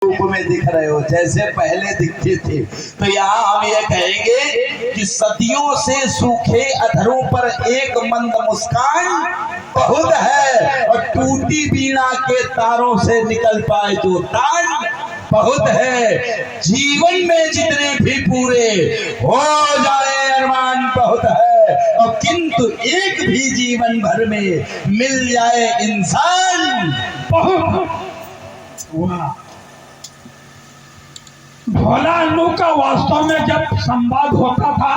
रूप में दिख रहे हो जैसे पहले दिखते थे। तो यहाँ हम ये कहेंगे कि सदियों से सूखे अधरों पर एक मंद मुस्कान बहुत है, और टूटी बीना के तारों से निकल पाए जो तान बहुत है। जीवन में जितने भी पूरे हो जाए अरमान बहुत है, और किंतु एक भी जीवन भर में मिल जाए इंसान बहुत। भोला अन्नू का वास्तव में जब संवाद होता था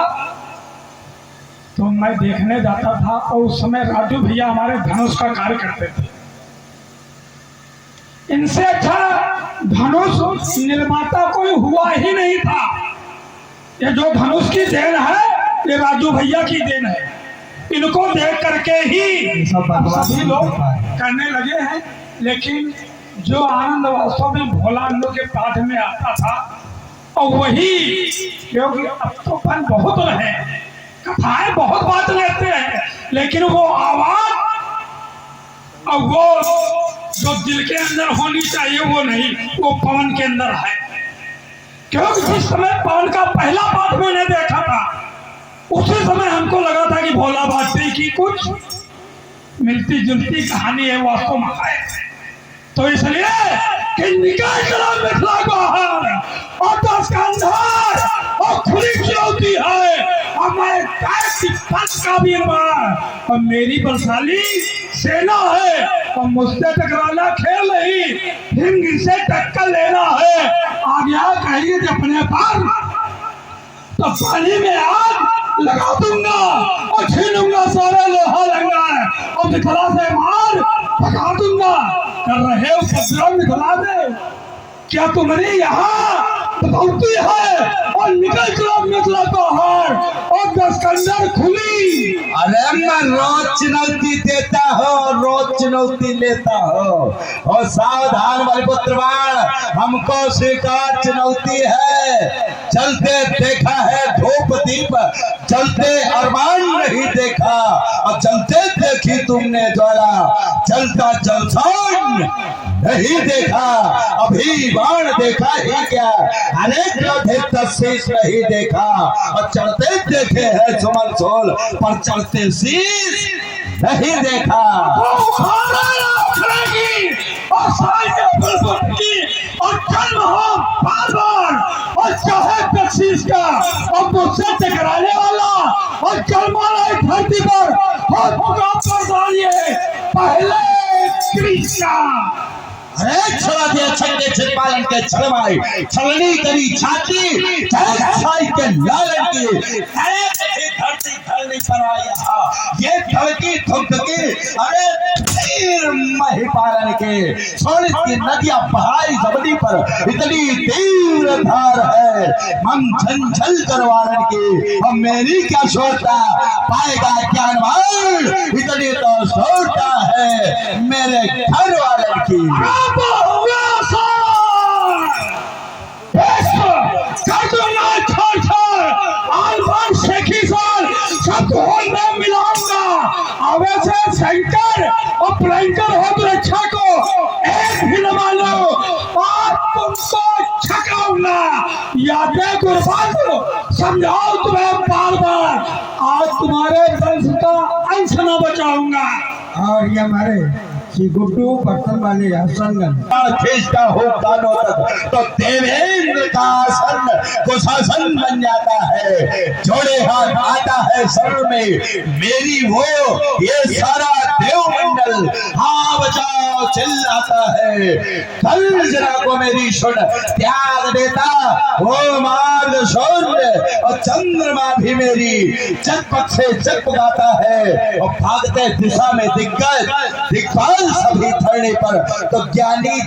तो मैं देखने जाता था, और उस समय राजू भैया हमारे धनुष का कार्य करते थे। इनसे अच्छा धनुष निर्माता कोई हुआ ही नहीं था। ये जो धनुष की देन है ये राजू भैया की देन है। इनको देख करके ही सभी लोग करने लगे हैं। लेकिन जो आनंद वास्तव में भोला अन्नू के पाठ में आता था, और वही क्योंकि अब तो पन बहुत रहे, कथाएं बहुत बात लेते हैं, लेकिन वो आवाज और वो जो दिल के अंदर होनी चाहिए वो नहीं, वो पवन के अंदर है। क्योंकि जिस समय पवन का पहला पाठ मैंने देखा था उसी समय हमको लगा था कि भोला बाटे की कुछ मिलती जुलती कहानी है, वास्तव में है। तो इसलिए कि निकाल चला मिथिला बाहर, और तो स्कंधर और खुली चुनौती है, और मैं का वीरवार, और मेरी बलशाली सेना है, और मुझसे टकराना खेल नहीं, हिंग से टक्कर लेना है। आ गया कहिए अपने पर तो पानी में आग लगा दूंगा और छीनूंगा सारा लोहा लंगा, और मिथिला से मार भगा दूंगा। कर रहे उपद्रव मिथिला में, क्या तुम्हारी यहाँ बदौलती है, और निकल चलो मिथिला को हार, और दस्कंदर खुली। अरे मैं रोज चुनौती देता हो, रोज चुनौती लेता हो, और सावधान बलिपुत्रवाण हमको स्वीकार चुनौती है। चलते देखा है धूप दीप, चलते अरमान नहीं देखा, और चलते देखी तुमने ज्वाला, चलता जलसान नहीं देखा। अभी बाण देखा ही क्या, अनेक योद्धे तस्वीर नहीं देखा, और चढ़ते देखे हैं सुमन सोल पर चढ़ते शीश नहीं देखा। और जन्म हो बार-बार, और चाहे बख्शीश का, और मुझसे टकराने वाला, और जलमाना धरती पर पहले कृष्णा। अरे छोड़ा दिया छक्के छिपालन के छलवाई, छलनी करी छाती छाई के लालन की, धरती धरनी पर आया ये धड़की थुमकी। अरे तीर महिपालन के सोनित की नदियां बहाई जबनी पर इतनी तीव्र धार है, मन झंझल करवालन की। और मेरी क्या सोचता पाएगा ज्ञानवान, इतनी तो सोचता है मेरे घर वालन की। शंकर और प्लंकर हो तो रक्षा को एक भी न मानो, और तुमको छकाऊंगा। यादें कुर्बान दो, समझाओ तुम्हें बार बार, आज तुम्हारे वंश का अंश न बचाऊंगा। और ये हमारे श्री गुड्डू बर्तन वाले खींचता हो कानों तक तो देवेंद्र का आसन कुशासन बन जाता है। जोड़े हाथ आता है शरण में मेरी वो ये सारा देवमंडल, हाँ बचाओ चिल्लाता है। कल जरा को मेरी सुन त्याग देता वो मार्ग शून्य, और चंद्रमा भी मेरी जगपथ से जगमगाता है, और भागते दिशा में दिग्गज दिग्पाल सभी धरने पर तो ज्ञानी